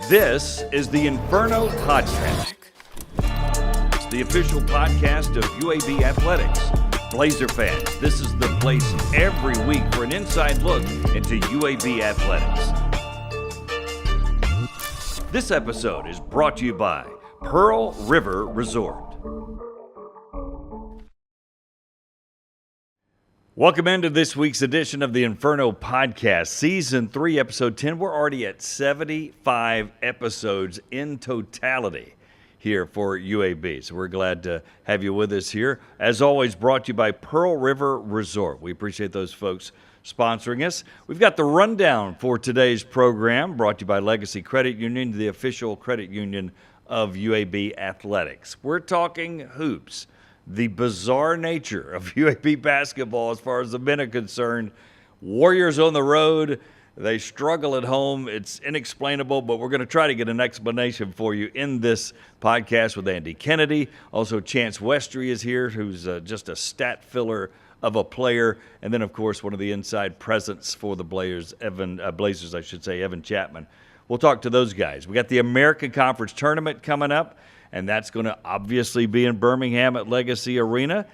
This is the Inferno Podcast. It's the official podcast of UAB Athletics. Blazer fans, this is the place every week for an inside look into UAB Athletics. This episode is brought to you by Pearl River Resort. Welcome into this week's edition of the Inferno Podcast, Season 3, Episode 10. We're already at 75 episodes in totality here for UAB, so we're glad to have you with us here. As always, brought to you by Pearl River Resort. We appreciate those folks sponsoring us. We've got the rundown for today's program, brought to you by Legacy Credit Union, the official credit union of UAB Athletics. We're talking hoops. The bizarre nature of UAB basketball as far as the men are concerned. Warriors on the road, they struggle at home. It's inexplainable, but we're going to try to get an explanation for you in this podcast with Andy Kennedy. Also, Chance Westry is here, who's just a stat filler of a player. And then, of course, one of the inside presence for the Blazers, Evan Chatman. We'll talk to those guys. We got the American Conference Tournament coming up. And that's going to obviously be in Birmingham at Legacy Arena.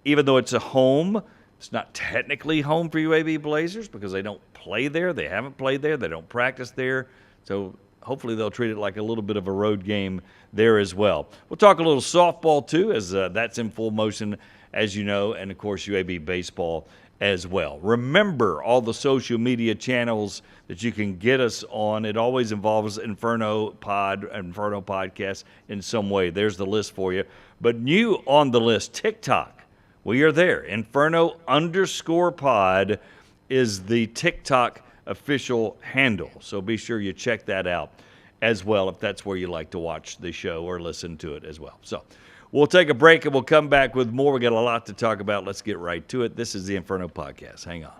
Even though it's a home, it's not technically home for UAB Blazers because they don't play there. They haven't played there. They don't practice there. So hopefully they'll treat it like a little bit of a road game there as well. We'll talk a little softball too, as that's in full motion, as you know, and of course UAB baseball as well. Remember all the social media channels that you can get us on. It always involves Inferno Podcast in some way. There's the list for you. But new on the list, TikTok. We are there. Inferno_pod is the TikTok official handle. So be sure you check that out as well if that's where you like to watch the show or listen to it as well. So we'll take a break and we'll come back with more. We got a lot to talk about. Let's get right to it. This is the Inferno Podcast. Hang on.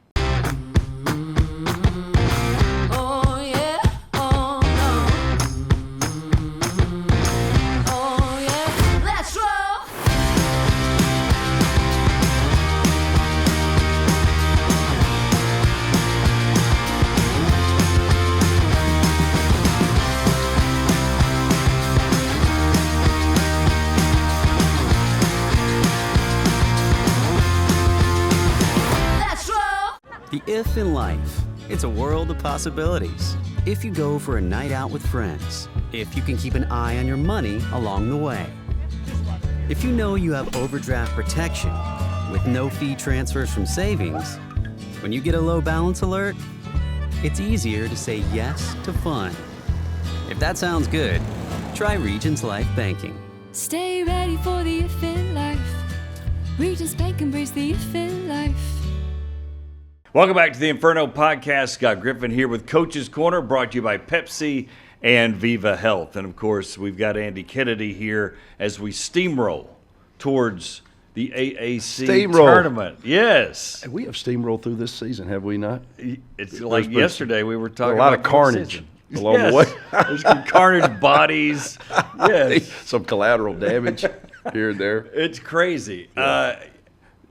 The if in life, it's a world of possibilities. If you go for a night out with friends, if you can keep an eye on your money along the way, if you know you have overdraft protection with no fee transfers from savings, when you get a low balance alert, it's easier to say yes to fun. If that sounds good, try Regions Life Banking. Stay ready for the if in life. Regions Bank, embrace the if in life. Welcome back to the Inferno Podcast. Scott Griffin here with Coach's Corner, brought to you by Pepsi and Viva Health. And, of course, we've got Andy Kennedy here as we steamroll towards the AAC tournament. Yes. We have steamrolled through this season, have we not? It's like yesterday we were talking about a lot of carnage along the way. There's some carnage bodies. Yes. Some collateral damage here and there. It's crazy. Yeah.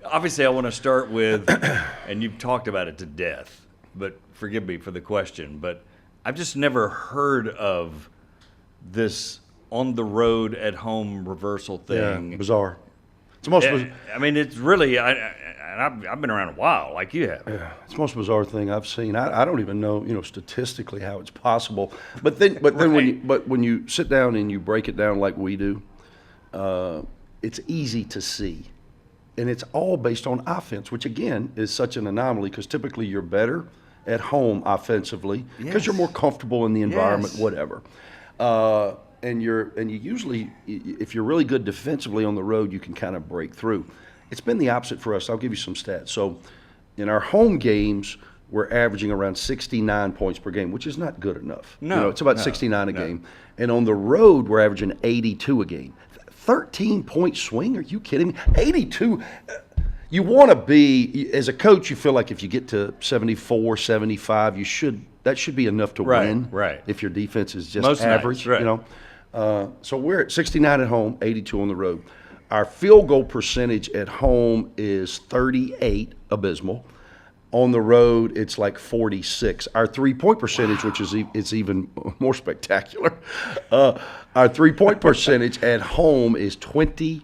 Obviously, I want to start with, and you've talked about it to death, but forgive me for the question, but I've just never heard of this on-the-road, at-home reversal thing. Yeah, bizarre. It's most. I mean, it's really, I've been around a while, like you have. Yeah, it's the most bizarre thing I've seen. I don't even know, statistically how it's possible. But then when you sit down and you break it down like we do, it's easy to see. And it's all based on offense, which, again, is such an anomaly because typically you're better at home offensively because you're more comfortable in the environment, whatever. And you usually, if you're really good defensively on the road, you can kind of break through. It's been the opposite for us. I'll give you some stats. So in our home games, we're averaging around 69 points per game, which is not good enough. No. It's about 69 a game. And on the road, we're averaging 82 a game. 13-point swing? Are you kidding me? 82. You want to be, as a coach, you feel like if you get to 74, 75, that should be enough to win. Right. If your defense is just most average, nights, right. So we're at 69 at home, 82 on the road. Our field goal percentage at home is 38, abysmal. On the road, it's like 46. Our three-point percentage, which is it's even more spectacular, our three-point percentage at home is 23%.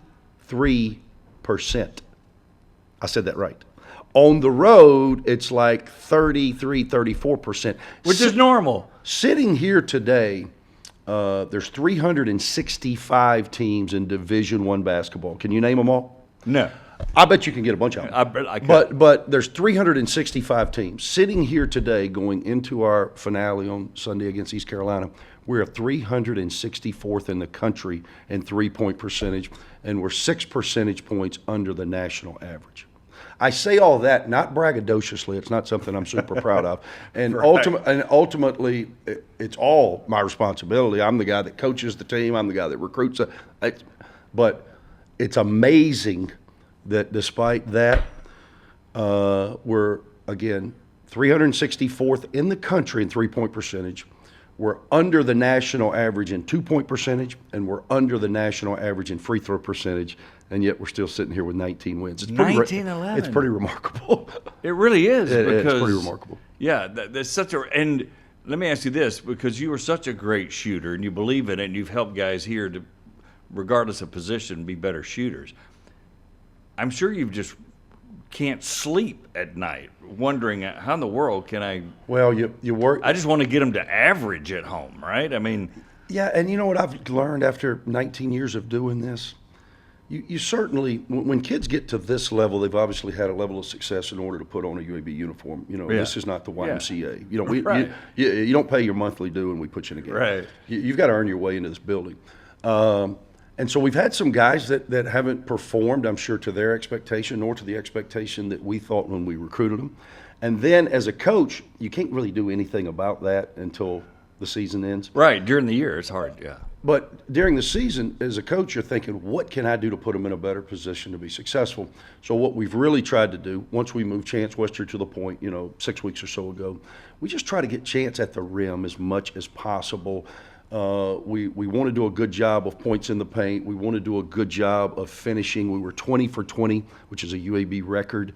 I said that right. On the road, it's like 33, 34%. Which is normal. Sitting here today, there's 365 teams in Division I basketball. Can you name them all? No. I bet you can get a bunch of them. I bet I could. But there's 365 teams. Sitting here today, going into our finale on Sunday against East Carolina, we're 364th in the country in three-point percentage, and we're 6 percentage points under the national average. I say all that not braggadociously. It's not something I'm super proud of. And, Right. ultimately, it's all my responsibility. I'm the guy that coaches the team. I'm the guy that recruits it. But it's amazing that despite that, we're, again, 364th in the country in three-point percentage. We're under the national average in two-point percentage, and we're under the national average in free throw percentage, and yet we're still sitting here with 19 wins. It's pretty 19-11. It's pretty remarkable. It really is. It's because, pretty remarkable. Yeah, that's such a. And let me ask you this, because you were such a great shooter, and you believe in it, and you've helped guys here to, regardless of position, be better shooters. I'm sure you just can't sleep at night wondering how in the world can I. Well, you work. I just want to get them to average at home, right? I mean, Yeah, and you know what I've learned after 19 years of doing this? You certainly, when kids get to this level, they've obviously had a level of success in order to put on a UAB uniform. You know, Yeah. this is not the YMCA. Yeah. You know, Right. you don't pay your monthly due and we put you in a game. Right. You've got to earn your way into this building. And so we've had some guys that haven't performed, I'm sure, to their expectation nor to the expectation that we thought when we recruited them. And then as a coach, you can't really do anything about that until the season ends. right, during the year, it's hard, yeah. But during the season, as a coach, you're thinking, what can I do to put them in a better position to be successful? So what we've really tried to do, once we moved Chance Westry to the point, 6 weeks or so ago, we just try to get Chance at the rim as much as possible. We want to do a good job of points in the paint. We want to do a good job of finishing. We were 20 for 20, which is a UAB record.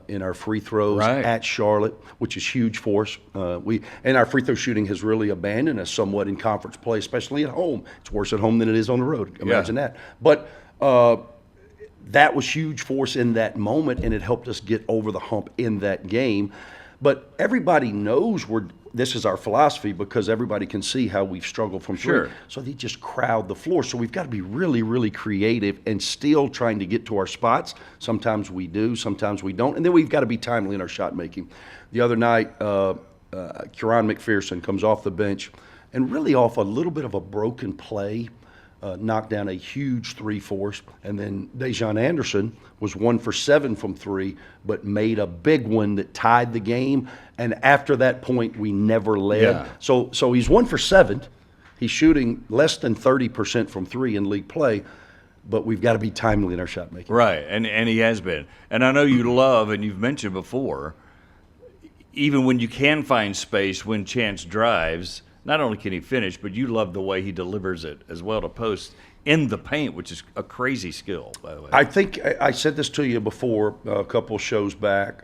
In our free throws Right. at Charlotte, which is huge for us. And our free throw shooting has really abandoned us somewhat in conference play, especially at home. It's worse at home than it is on the road. Imagine that. But that was huge for us in that moment, and it helped us get over the hump in that game. But everybody knows this is our philosophy because everybody can see how we've struggled from three. Sure. So they just crowd the floor. So we've got to be really, really creative and still trying to get to our spots. Sometimes we do, sometimes we don't. And then we've got to be timely in our shot making. The other night, Kieran McPherson comes off the bench and really off a little bit of a broken play, knocked down a huge three for us. And then Dejon Anderson was 1 for 7 from three, but made a big one that tied the game. And after that point, we never led. Yeah. So he's 1 for 7. He's shooting less than 30% from three in league play, but we've got to be timely in our shot making. Right, and he has been. And I know you love, and you've mentioned before, even when you can find space when Chance drives, not only can he finish, but you love the way he delivers it as well to post in the paint, which is a crazy skill, by the way. I think I said this to you before a couple of shows back.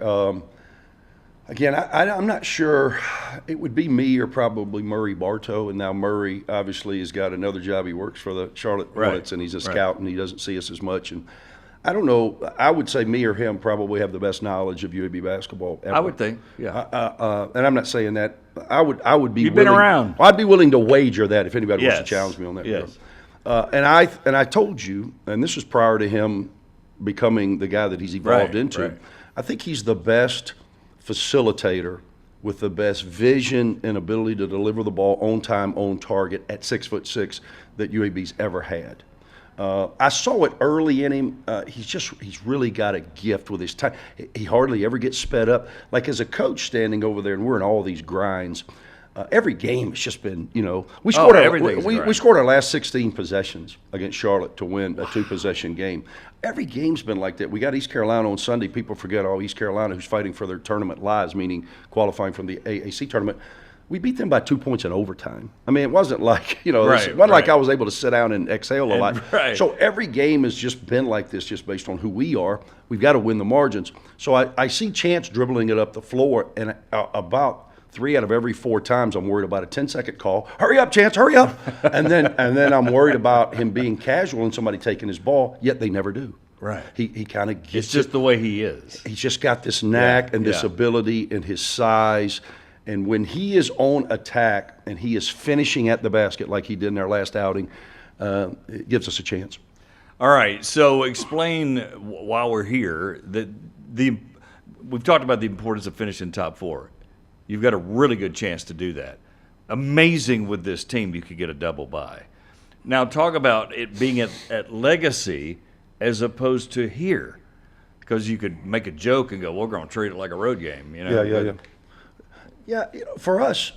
Again, I'm not sure. It would be me or probably Murray Bartow, and now Murray obviously has got another job. He works for the Charlotte Hornets, and he's a scout, and he doesn't see us as much. And I don't know. I would say me or him probably have the best knowledge of UAB basketball ever. I would think, yeah. And I'm not saying that. I would be. You've been around. I'd be willing to wager that if anybody wants to Yes. challenge me on that. Yes. And I told you, and this was prior to him becoming the guy that he's evolved Right, into. right. I think he's the best facilitator with the best vision and ability to deliver the ball on time, on target at 6'6" that UAB's ever had. I saw it early in him. He's really got a gift with his time. He hardly ever gets sped up. Like as a coach standing over there, and we're in all these grinds. Every game has just been, we scored we scored our last 16 possessions against Charlotte to win a 2-possession game. Every game's been like that. We got East Carolina on Sunday. People forget East Carolina who's fighting for their tournament lives, meaning qualifying from the AAC tournament. We beat them by 2 points in overtime. I mean, it wasn't like, it wasn't Right. like I was able to sit down and exhale a lot. Right. So every game has just been like this, just based on who we are. We've got to win the margins. So I see Chance dribbling it up the floor, and about 3 out of every 4 times I'm worried about a 10-second call. Hurry up, Chance, hurry up. and then I'm worried about him being casual and somebody taking his ball, yet they never do. Right. He kind of gets It's just the way he is. He's just got this knack and this ability and his size. And when he is on attack and he is finishing at the basket like he did in our last outing, it gives us a chance. All right, so explain while we're here that we've talked about the importance of finishing top 4. You've got a really good chance to do that. Amazing with this team, you could get a double bye. Now talk about it being at Legacy as opposed to here, because you could make a joke and go, "We're going to treat it like a road game." Yeah, for us,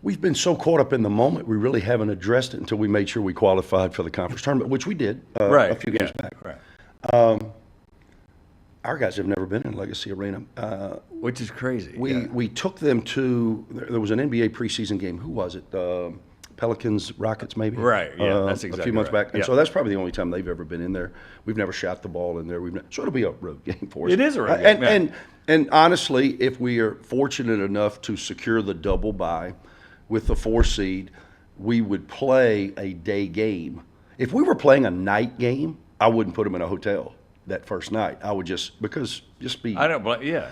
we've been so caught up in the moment, we really haven't addressed it until we made sure we qualified for the conference tournament, which we did a few games back. Right. Our guys have never been in Legacy Arena. Which is crazy. We took them to, there was an NBA preseason game. Who was it? Pelicans, Rockets, maybe? Right, yeah, that's exactly a few months right. back. And so that's probably the only time they've ever been in there. We've never shot the ball in there. So it'll be a road game for us. It is a road game, And honestly, if we are fortunate enough to secure the double bye with the 4 seed, we would play a day game. If we were playing a night game, I wouldn't put them in a hotel that first night. I would just be. I don't blame. Yeah.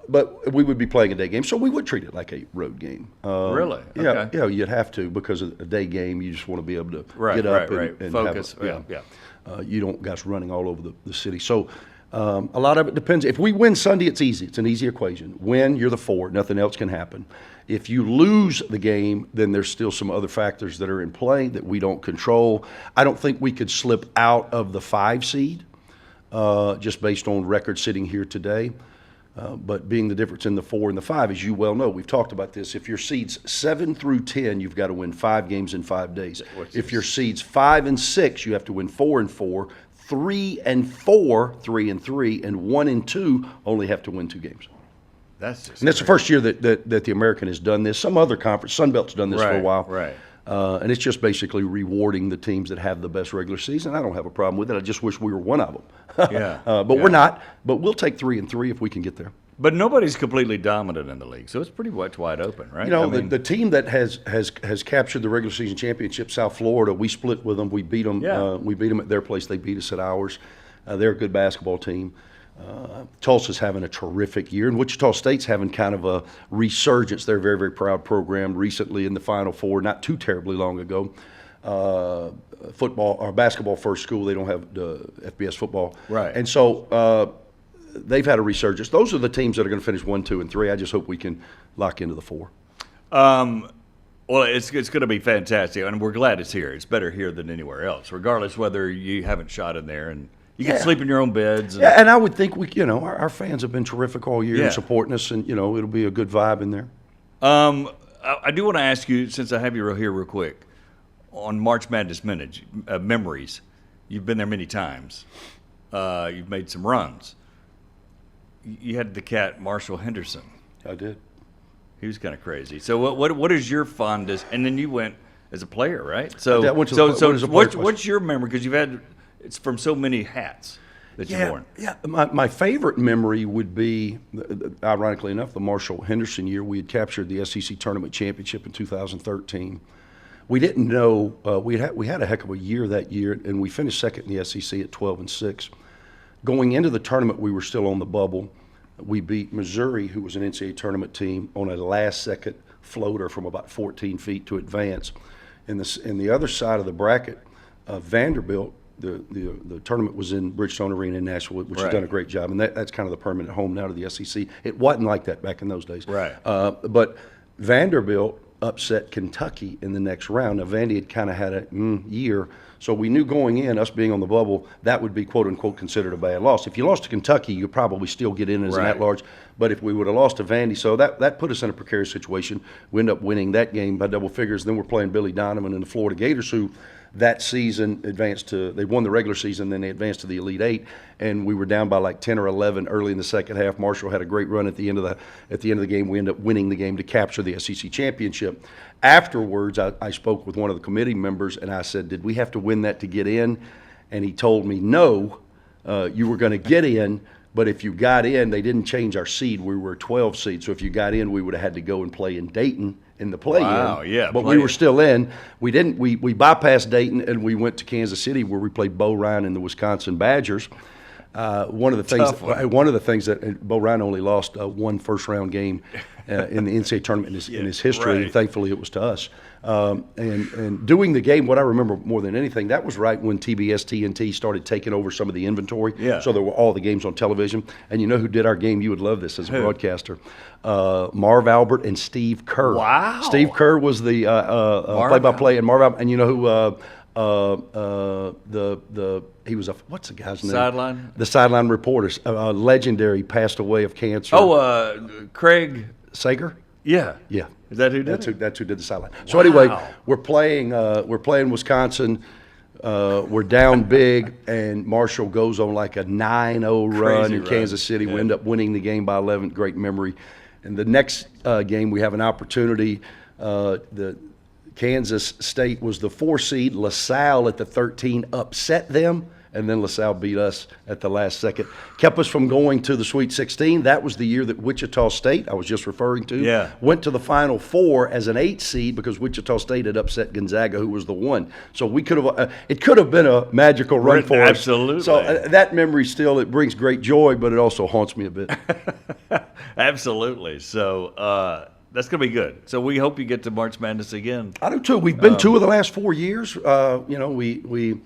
But we would be playing a day game, so we would treat it like a road game. Really? Yeah, Okay. yeah, you'd have to, because of a day game, you just want to be able to Right, get up right. and Focus. have Yeah. you don't guys running all over the city. So a lot of it depends. If we win Sunday, it's easy. It's an easy equation. Win, you're the 4. Nothing else can happen. If you lose the game, then there's still some other factors that are in play that we don't control. I don't think we could slip out of the 5 seed just based on record sitting here today. But being the difference in the 4 and the 5, as you well know, we've talked about this. If your seeds 7 through 10, you've got to win 5 games in 5 days. If your seeds 5 and 6, you have to win 4 and 4. 3 and 4, 3 and 3, and 1 and 2 only have to win 2 games. That's just. And that's the first year that the American has done this. Some other conference, Sunbelt's done this for a while. Right. And it's just basically rewarding the teams that have the best regular season. I don't have a problem with it. I just wish we were one of them. But we're not. But we'll take 3 and 3 if we can get there. But nobody's completely dominant in the league, so it's pretty much wide open, right? The team that has captured the regular season championship, South Florida, we split with them. We beat them. We beat them at their place. They beat us at ours. They're a good basketball team. Tulsa's having a terrific year, and Wichita State's having kind of a resurgence. They're a very, very proud program. Recently in the Final Four, not too terribly long ago. Football or basketball first school. They don't have the FBS football. Right. And so they've had a resurgence. Those are the teams that are going to finish 1, 2, and 3. I just hope we can lock into the 4. Well, it's going to be fantastic, and we're glad it's here. It's better here than anywhere else, regardless whether you haven't shot in there, and you can sleep in your own beds. Yeah, and I would think our fans have been terrific all year Yeah. in supporting us, and it'll be a good vibe in there. I do want to ask you, since I have you here real quick, on March Madness memories. You've been there many times. You've made some runs. You had the cat Marshall Henderson. I did. He was kind of crazy. So what is your fondest? And then you went as a player, right? So I went as a player twice. what's your memory? Because it's from so many hats that you've worn. Yeah. My favorite memory would be, ironically enough, the Marshall Henderson year. We had captured the SEC Tournament Championship in 2013. We didn't know we had a heck of a year that year, and we finished second in the SEC at 12-6. Going into the tournament, we were still on the bubble. We beat Missouri, who was an NCAA tournament team, on a last-second floater from about 14 feet to advance. In the other side of the bracket, Vanderbilt, the tournament was in Bridgestone Arena in Nashville, which has done a great job, and that's kind of the permanent home now to the SEC. It wasn't like that back in those days. Right. But Vanderbilt upset Kentucky in the next round. Now, Vandy had kind of had a year, so we knew going in, us being on the bubble, that would be quote-unquote considered a bad loss. If you lost to Kentucky, you'd probably still get in as an at-large, but if we would have lost to Vandy, so that put us in a precarious situation. We ended up winning that game by double figures. Then we're playing Billy Donovan and the Florida Gators, who that season they won the regular season, then they advanced to the Elite Eight, and we were down by like 10 or 11 early in the second half. Marshall had a great run at the end of the game. We ended up winning the game to capture the SEC championship. Afterwards, I spoke with one of the committee members, and I said, did we have to win that to get in? And he told me, no, you were going to get in, but if you got in, they didn't change our seed. We were a 12 seed, so if you got in, we would have had to go and play in Dayton in the play-in. Wow, yeah, but we were still in. We didn't. We bypassed Dayton and we went to Kansas City where we played Bo Ryan and the Wisconsin Badgers. One of the things that Bo Ryan only lost one first-round game in the NCAA tournament in his history, right. and thankfully it was to us. And doing the game, what I remember more than anything, that was right when TBS TNT started taking over some of the inventory. Yeah. So there were all the games on television. And you know who did our game? You would love this as a broadcaster. Marv Albert and Steve Kerr. Wow. Steve Kerr was the play-by-play, and Marv Albert, and you know who he was what's the guy's name? Sideline? The sideline reporter, legendary, passed away of cancer. Craig Sager? Yeah. Yeah. Is that who did it? That's who did the sideline. So anyway, we're playing Wisconsin. We're down big, and Marshall goes on like a 9-0 run in Kansas City. We end up winning the game by 11. Great memory. And the next game, we have an opportunity. The Kansas State was the 4 seed. LaSalle at the 13 upset them, and then LaSalle beat us at the last second. Kept us from going to the Sweet 16. That was the year that Wichita State, I was just referring to, went to the Final Four as an 8 seed because Wichita State had upset Gonzaga, who was the 1. So we could have it could have been a magical run for us. Absolutely. So that memory still, it brings great joy, but it also haunts me a bit. Absolutely. So that's going to be good. So we hope you get to March Madness again. I do too. We've been 2 of the last 4 years. The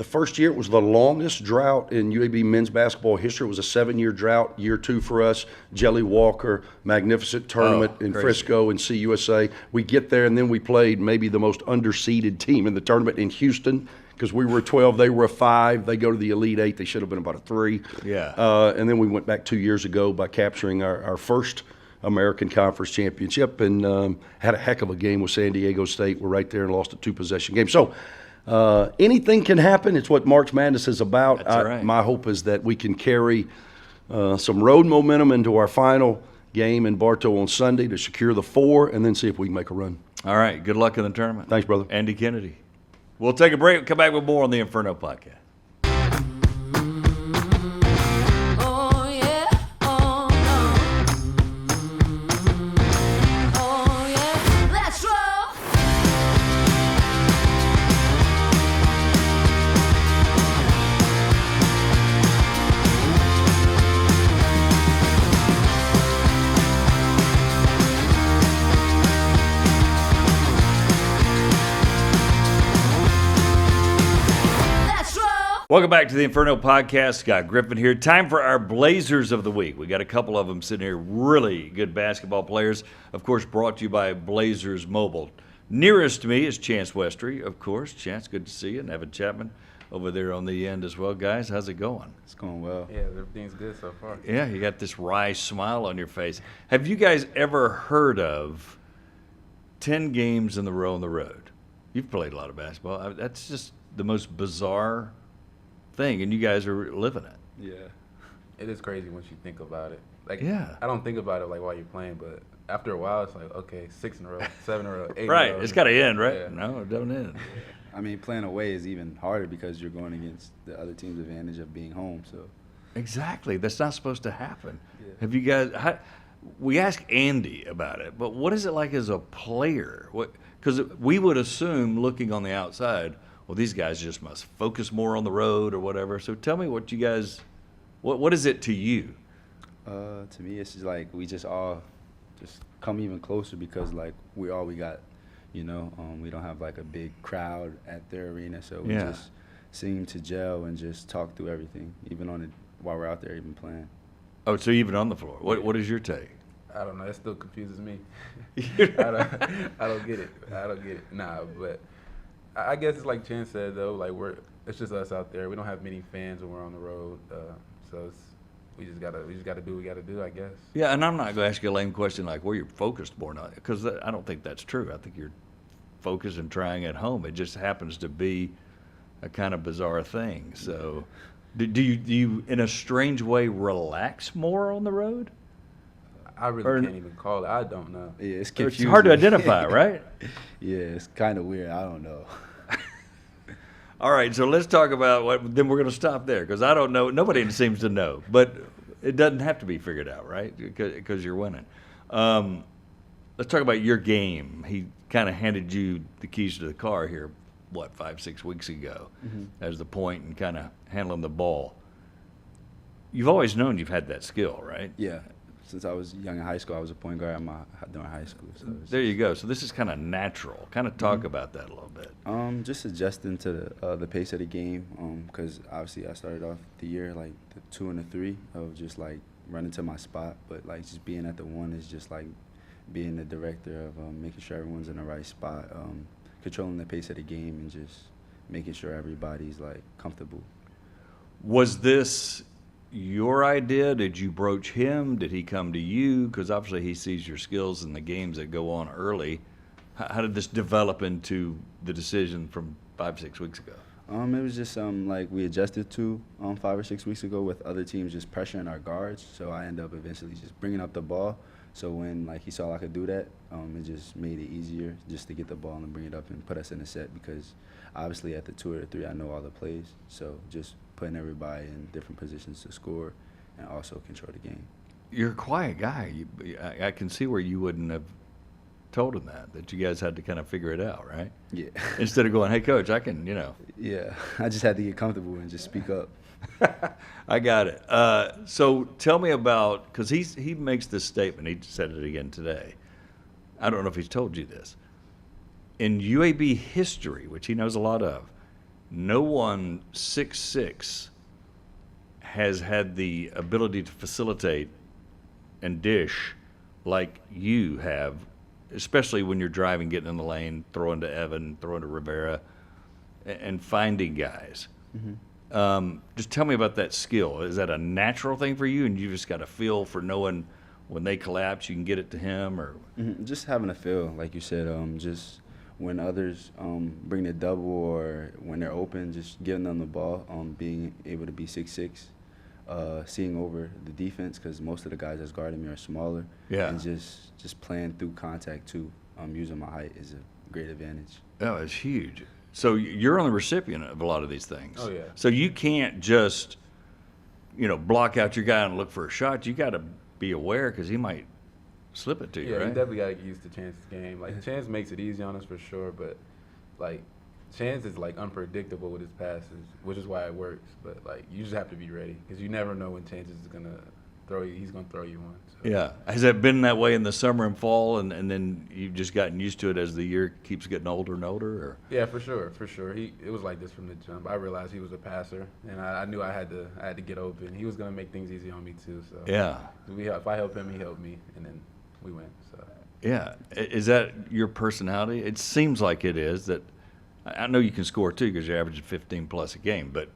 first year, it was the longest drought in UAB men's basketball history. It was a 7-year drought. Year 2 for us, Jelly Walker, magnificent tournament in Frisco and CUSA. We get there, and then we played maybe the most underseeded team in the tournament in Houston because we were a 12, they were a 5. They go to the Elite 8. They should have been about a 3. Yeah. And then we went back 2 years ago by capturing our first American Conference championship and had a heck of a game with San Diego State. We're right there and lost a 2-possession game. So anything can happen. It's what March Madness is about. That's right. My hope is that we can carry some road momentum into our final game in Bartow on Sunday to secure the 4 and then see if we can make a run. All right. Good luck in the tournament. Thanks, brother. Andy Kennedy. We'll take a break. We'll come back with more on the Inferno podcast. Oh yeah, oh no. Oh yeah, let's roll. Let's roll. Welcome back to the Inferno podcast. Scott Griffin here. Time for our Blazers of the week. We got a couple of them sitting here, really good basketball players. Of course, brought to you by Blazers Mobile. Nearest to me is Chance Westry, of course. Chance, good to see you. And Evan Chatman over there on the end as well. Guys, how's it going? It's going well. Yeah, everything's good so far. Yeah, you got this wry smile on your face. Have you guys ever heard of 10 games in a row on the road? You've played a lot of basketball. That's just the most bizarre thing, and you guys are living it. Yeah. It is crazy once you think about it. Like, Yeah. I don't think about it like while you're playing, but after a while, it's like, okay, 6 in a row, 7 in a row, 8 in a Right, row. it's got to end, right? Yeah. No, it don't end. I mean, playing away is even harder because you're going against the other team's advantage of being home. So Exactly. That's not supposed to happen. Yeah. Have you guys? We asked Andy about it, but what is it like as a player? Because we would assume, looking on the outside, well, these guys just must focus more on the road or whatever. So tell me what you guys, what is it to you? to me, it's just like we just all just come even closer because like we got, you know. We don't have like a big crowd at their arena, so we Yeah. just seem to gel and just talk through everything, even on it while we're out there even playing. Oh, so even on the floor. What is your take? I don't know. It still confuses me. I don't get it. I don't get it. Nah, but I guess it's like Chen said though. Like it's just us out there. We don't have many fans when we're on the road, so we just gotta do what we gotta do, I guess. Yeah, and I'm not going to ask you a lame question like where you're focused more, not because I don't think that's true. I think you're focus and trying at home. It just happens to be a kind of bizarre thing. So, do you in a strange way relax more on the road? I really can't even call it. I don't know. Yeah, it's It's confusing. hard to identify, right? Yeah, it's kind of weird. I don't know. All right, so let's talk about what. Then we're going to stop there because I don't know. Nobody seems to know, but it doesn't have to be figured out, right? Because you're winning. Let's talk about your game. He kind of handed you the keys to the car here, 5-6 weeks ago, as the point and kind of handling the ball. You've always known you've had that skill, right? Yeah, since I was young in high school, I was a point guard during high school. So There you go. So this is kind of natural. Kind of talk about that a little bit. just adjusting to the pace of the game. Because obviously I started off the year like the 2 and the 3 of just like running to my spot, but like just being at the 1 is just like being the director of making sure everyone's in the right spot, controlling the pace of the game, and just making sure everybody's like comfortable. Was this your idea? Did you broach him? Did he come to you? Because obviously he sees your skills in the games that go on early. How did this develop into the decision from 5-6 weeks ago? It was just like we adjusted to 5 or 6 weeks ago with other teams just pressuring our guards. So I ended up eventually just bringing up the ball. So when like he saw I could do that, it just made it easier just to get the ball and bring it up and put us in a set, because obviously at the 2 or the 3 I know all the plays. So just putting everybody in different positions to score and also control the game. You're a quiet guy. I can see where you wouldn't have told him that you guys had to kind of figure it out, right? Yeah. Instead of going, hey, coach, I can, Yeah, I just had to get comfortable and just speak up. I got it. So tell me about, because he makes this statement. He said it again today. I don't know if he's told you this. In UAB history, which he knows a lot of, no one 6'6" has had the ability to facilitate and dish like you have, especially when you're driving, getting in the lane, throwing to Evan, throwing to Rivera, and finding guys. Just tell me about that skill. Is that a natural thing for you, and you just got a feel for knowing when they collapse, you can get it to him? Or Just having a feel, like you said, just when others bring the double or when they're open, just giving them the ball, being able to be 6'6", seeing over the defense, because most of the guys that's guarding me are smaller. Yeah. And just playing through contact too, using my height is a great advantage. Oh, it's huge. So you're on the recipient of a lot of these things. Oh, yeah. So you can't just, block out your guy and look for a shot. You got to be aware, because he might slip it to you, Yeah, right? you definitely got to get used to Chance's game. Like, Chance makes it easy on us for sure, but, like, Chance is, like, unpredictable with his passes, which is why it works. But, like, you just have to be ready, because you never know when Chance is going to throw you. He's going to throw you one. So. Yeah. Has that been that way in the summer and fall, and then you've just gotten used to it as the year keeps getting older and older? Or? Yeah, for sure. It was like this from the jump. I realized he was a passer, and I knew I had to get open. He was going to make things easy on me, too. So Yeah. If I help him, he helped me, and then we win. So. Yeah. Is that your personality? It seems like it is. That I know you can score, too, because you're averaging 15-plus a game, but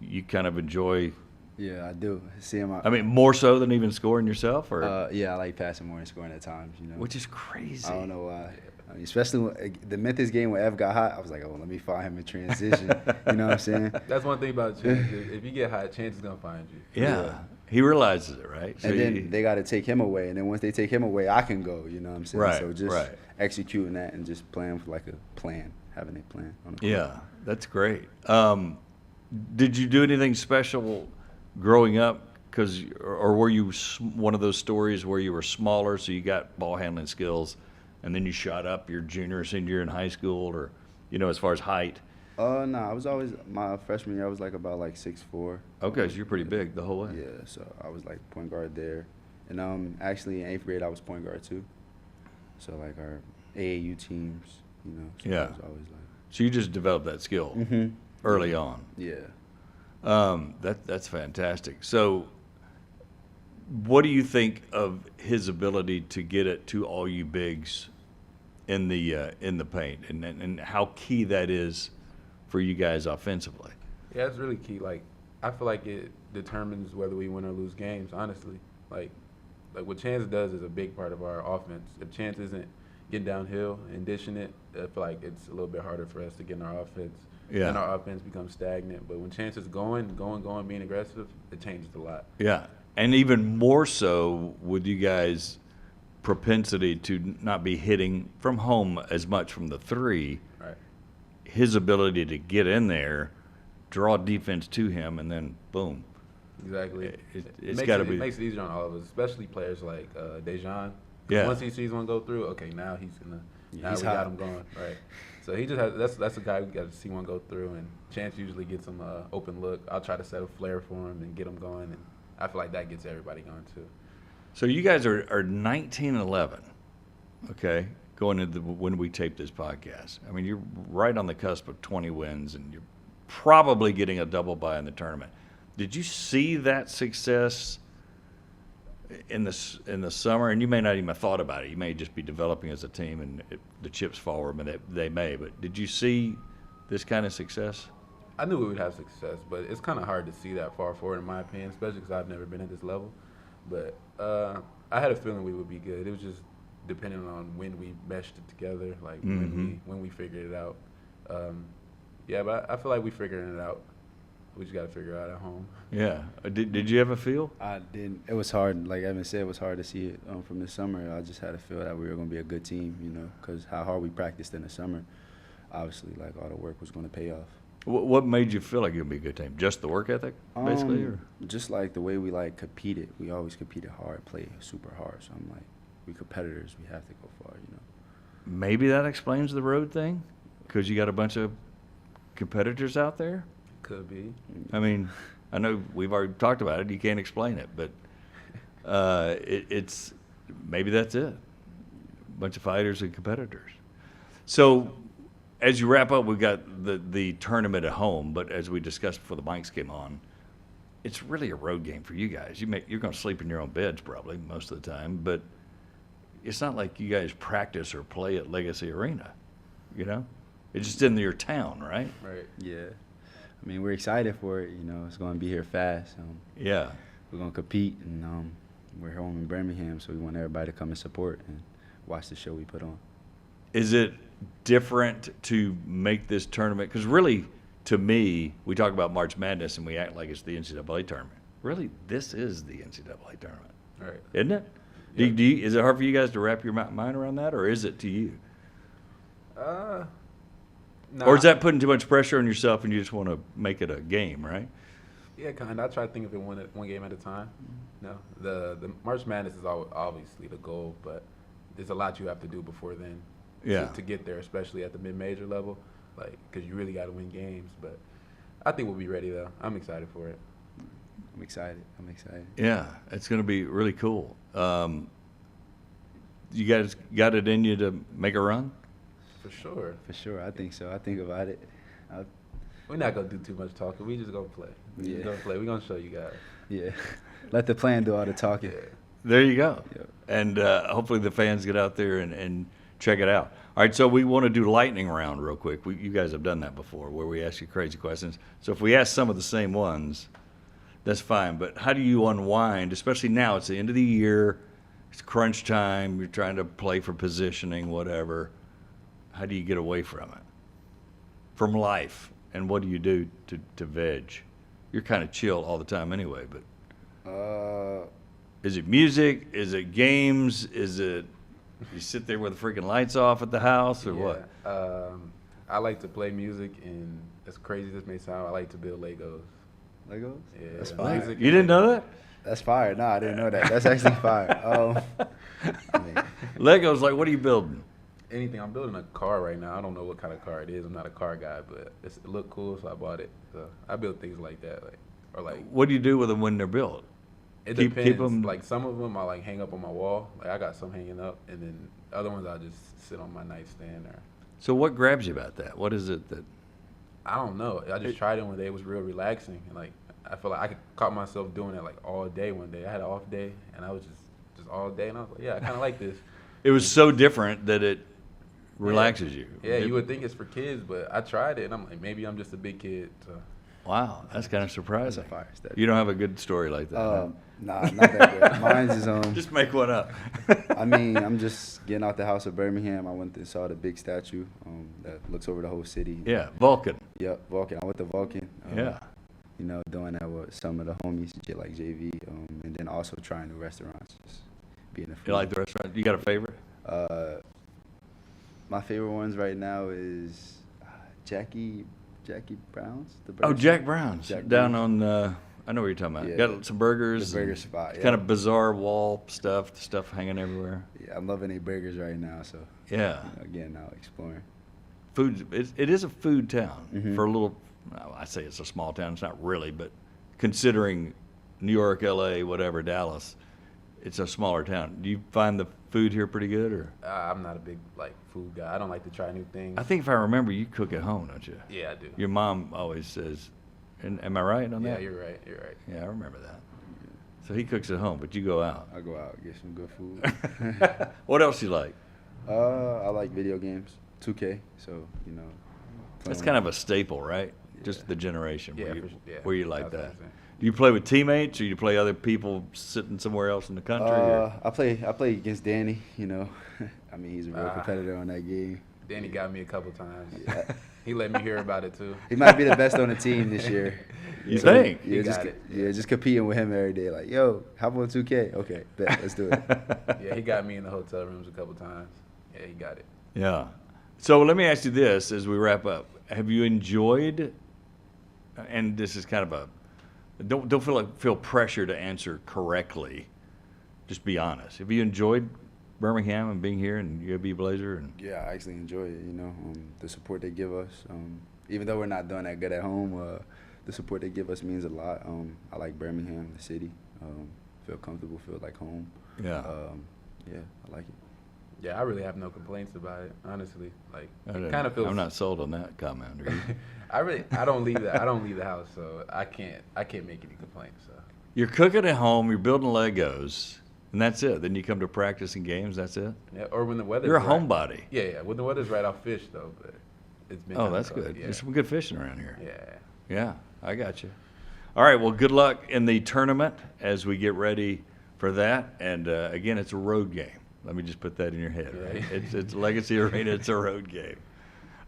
you kind of enjoy. Yeah, I do. See him. I mean, more so than even scoring yourself, or Yeah, I like passing more and scoring at times. which is crazy. I don't know why. I mean, especially when, the Memphis game when Ev got hot, I was like, oh, let me find him in transition. You know what I'm saying? That's one thing about Chance. If you get hot, Chance is going to find you. Yeah. He realizes it, right? So And then they got to take him away. And then once they take him away, I can go. You know what I'm saying? Right, So just right. executing that and just playing for like a plan, having a plan on the court. Yeah, that's great. Did you do anything special growing up? Or were you one of those stories where you were smaller, so you got ball handling skills, and then you shot up your junior or senior year in high school, or as far as height? No, I was always, my freshman year, I was like about like 6'4". Okay, so you're pretty big the whole way. Yeah, so I was like point guard there. And actually in 8th grade, I was point guard too. So like our AAU teams, so Yeah. I was always like. So you just developed that skill early on. Yeah. That's fantastic. So what do you think of his ability to get it to all you bigs in the paint, and how key that is for you guys offensively? Yeah, it's really key. Like, I feel like it determines whether we win or lose games, honestly. Like what Chance does is a big part of our offense. If Chance isn't, getting downhill and dishing it, I feel like it's a little bit harder for us to get in our offense. Yeah. And our offense becomes stagnant. But when Chance is going, being aggressive, it changes a lot. Yeah, and even more so with you guys' propensity to not be hitting from home as much from the three. Right. His ability to get in there, draw defense to him, and then boom. Exactly. It's got to be. It makes it easier on all of us, especially players like Dejan. Yeah. Once he sees one go through, okay, now he's gonna. Yeah, now he's we hot. got him going, right? So he just has. That's a guy we got to see one go through, and Chance usually gets him open look. I'll try to set a flare for him and get him going, and I feel like that gets everybody going too. So you guys are 19-11, okay, going into when we tape this podcast. I mean, you're right on the cusp of 20 wins, and you're probably getting a double bye in the tournament. Did you see that success in the summer? And you may not even have thought about it. You may just be developing as a team, and the chips fall where they may. But did you see this kind of success? I knew we would have success, but it's kind of hard to see that far forward, in my opinion, especially because I've never been at this level. But I had a feeling we would be good. It was just depending on when we meshed it together, like when we figured it out. Yeah, but I feel like we figured it out. We just got to figure it out at home. Yeah. Did you have a feel? I didn't. It was hard. Like Evan said, it was hard to see it from the summer. I just had a feel that we were going to be a good team, you know, because how hard we practiced in the summer, obviously, like all the work was going to pay off. What made you feel like you'd be a good team? Just the work ethic, basically? Or? Just like the way we like competed. We always competed hard, play super hard. So I'm like, we competitors. We have to go far, you know. Maybe that explains the road thing, because you got a bunch of competitors out there. Could be. I mean, I know we've already talked about it. You can't explain it, but it's maybe that's it. A bunch of fighters and competitors. So as you wrap up, we've got the tournament at home, but as we discussed before the mics came on, it's really a road game for you guys. You're going to sleep in your own beds probably most of the time, but it's not like you guys practice or play at Legacy Arena, you know? It's just in your town, right? Right. Yeah. I mean, we're excited for it. You know, it's going to be here fast. Yeah. We're going to compete, and we're home in Birmingham, so we want everybody to come and support and watch the show we put on. Is it different to make this tournament? Because really, to me, we talk about March Madness and we act like it's the NCAA tournament. Really, this is the NCAA tournament, Right. isn't it? Yeah. Is it hard for you guys to wrap your mind around that, or is it to you? Nah, Or is that putting too much pressure on yourself and you just want to make it a game, right? Yeah, kind of. I try to think of it one game at a time. No, the March Madness is obviously the goal, but there's a lot you have to do before then. Yeah. To get there, especially at the mid-major level, like because you really got to win games. But I think we'll be ready though. I'm excited for it. I'm excited. Yeah, it's going to be really cool. You guys got it in you to make a run? For sure. For sure. I think so. I think about it. We're not gonna do too much talking. We just gonna play. Yeah. We're gonna show you guys. Yeah. Let the plan do all the talking. Yeah. There you go. Yep. And hopefully the fans get out there and check it out. All right, so we want to do lightning round real quick. You guys have done that before, where we ask you crazy questions. So if we ask some of the same ones, that's fine. But how do you unwind, especially now? It's the end of the year. It's crunch time. You're trying to play for positioning, whatever. How do you get away from it? From life? And what do you do to veg? You're kind of chill all the time anyway, but is it music? Is it games? Is it you sit there with the freaking lights off at the house or what? I like to play music, and as crazy as this may sound, I like to build Legos. Legos? Yeah, That's fire. music You didn't know that? That's fire. No, I didn't know that. That's actually fire. I mean, Legos, like, what are you building? Anything. I'm building a car right now. I don't know what kind of car it is. I'm not a car guy, but it looked cool, so I bought it. So I build things like that, like. What do you do with them when they're built? It Keep depends. them. Like some of them I like hang up on my wall. Like I got some hanging up, and then other ones I just sit on my nightstand. Or So what grabs you about that? What is it that? I don't know. I just tried it one day. It was real relaxing, and like I feel like I caught myself doing it like all day one day. I had an off day, and I was just all day, and I was like, yeah, I kind of like this. It was so different that it relaxes you. Yeah, you would think it's for kids, but I tried it, and I'm like, maybe I'm just a big kid. So. Wow, that's kind of That's surprising. a fire statue. You don't have a good story like that. huh? Nah, not that good. Mine's is Just make one up. I mean, I'm just getting out the house of Birmingham. I went and saw the big statue that looks over the whole city. Yeah, Vulcan. Yep, Vulcan. I went to Vulcan. Yeah. You know, doing that with some of the homies, like JV, and then also trying new restaurants. Just being a food. You like the restaurant? You got a favorite? My favorite ones right now is Jackie Brown's. The Oh, burger Jack spot. Brown's Jack down Brown's. on. I know what you're talking about. Yeah. Got some burgers. The burger and spot, yeah. Kind of bizarre wall stuff hanging everywhere. Yeah, I'm loving their burgers right now. So Yeah. again, now exploring. Food. It is a food town Mhm. for a little. Well, I say it's a small town. It's not really, but considering New York, L.A., whatever, Dallas, it's a smaller town. Do you find the food here pretty good, or? I'm not a big like food guy. I don't like to try new things. I think if I remember, you cook at home, don't you? Yeah, I do. Your mom always says, am I right on Yeah, that? you're right. You're right. Yeah, I remember that. So he cooks at home, but you go out. I go out, get some good food. What else you like? I like video games, 2K. So you know. That's playing kind of with- a staple, right? Yeah. Just the generation Yeah, where you, for sure. Yeah, where you like that's what that. I'm saying. Do you play with teammates, or you play other people sitting somewhere else in the country? or- I play against Danny. You know, I mean he's a real Ah. competitor on that game. Danny got me a couple times. Yeah. He let me hear about it too. He might be the best on the team this year. You think? Yeah, He just got it. yeah, just competing with him every day. Like, yo, how about 2K? Okay, bet, let's do it. Yeah, he got me in the hotel rooms a couple times. Yeah, he got it. Yeah. So let me ask you this as we wrap up. Have you enjoyed, and this is kind of a, don't feel pressure to answer correctly. Just be honest. Have you enjoyed Birmingham and being here and UAB Blazer? And Yeah, I actually enjoy it. You know, the support they give us. Even though we're not doing that good at home, the support they give us means a lot. I like Birmingham, the city. Feel comfortable, feel like home. yeah. Yeah, I like it. Yeah, I really have no complaints about it, honestly. Like, I it don't- kind of feels. I'm not sold on that comment. Are you? I don't leave the house, so I can't make any complaints. So. You're cooking at home. You're building Legos, and that's it. Then you come to practice and games. That's it. Yeah, or when the weather's You're a right. homebody. Yeah. When the weather's right, I'll fish though. But it's been. Oh, kinda that's cold, good. Yeah. There's some good fishing around here. Yeah. Yeah, I got you. All right, well, good luck in the tournament as we get ready for that. And again, it's a road game. Let me just put that in your head, right? Yeah. It's Legacy Arena. It's a road game.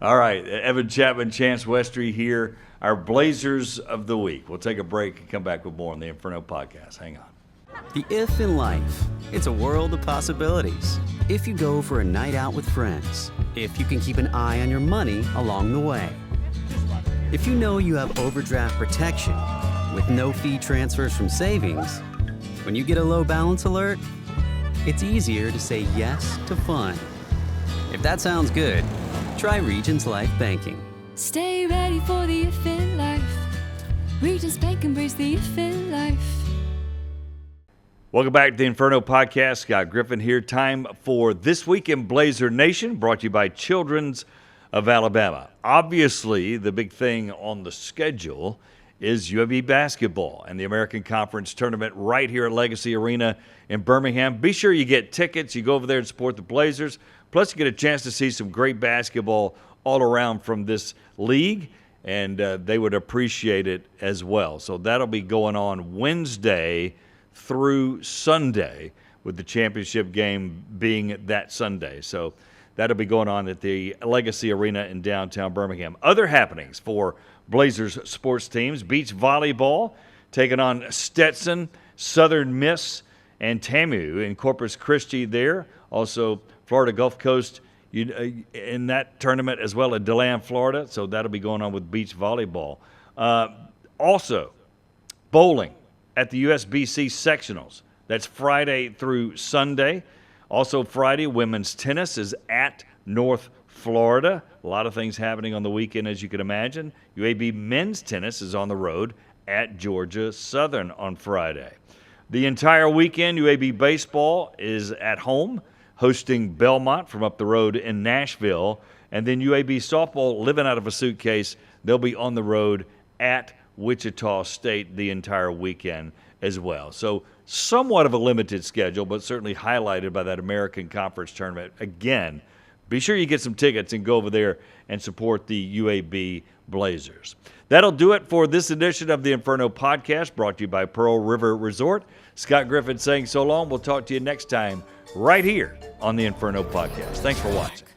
All right, Evan Chatman, Chance Westry here, our Blazers of the Week. We'll take a break and come back with more on the Inferno podcast. Hang on. The if in life, it's a world of possibilities. If you go for a night out with friends, if you can keep an eye on your money along the way, if you know you have overdraft protection with no fee transfers from savings, when you get a low balance alert, it's easier to say yes to fun. If that sounds good, try Regions Life Banking. Stay ready for the if in life. Regis Bank embrace the if in life. Welcome back to the Inferno podcast. Scott Griffin here. Time for This Week in Blazer Nation, brought to you by Children's of Alabama. Obviously, the big thing on the schedule is UAB basketball and the American Conference Tournament right here at Legacy Arena in Birmingham. Be sure you get tickets. You go over there and support the Blazers. Plus, you get a chance to see some great basketball all around from this league, and they would appreciate it as well. So that'll be going on Wednesday through Sunday, with the championship game being that Sunday. So that'll be going on at the Legacy Arena in downtown Birmingham. Other happenings for Blazers sports teams: beach volleyball taking on Stetson, Southern Miss, and TAMU in Corpus Christi there. Also, Florida Gulf Coast in that tournament as well at DeLand, Florida. So that'll be going on with beach volleyball. Also, bowling at the USBC sectionals. That's Friday through Sunday. Also Friday, women's tennis is at North Florida. A lot of things happening on the weekend, as you can imagine. UAB men's tennis is on the road at Georgia Southern on Friday. The entire weekend, UAB baseball is at home, hosting Belmont from up the road in Nashville. And then UAB softball, living out of a suitcase, they'll be on the road at Wichita State the entire weekend as well. So somewhat of a limited schedule, but certainly highlighted by that American Conference Tournament. Again, be sure you get some tickets and go over there and support the UAB Blazers. That'll do it for this edition of the Inferno Podcast, brought to you by Pearl River Resort. Scott Griffin saying so long. We'll talk to you next time right here on the Inferno Podcast. Thanks for watching.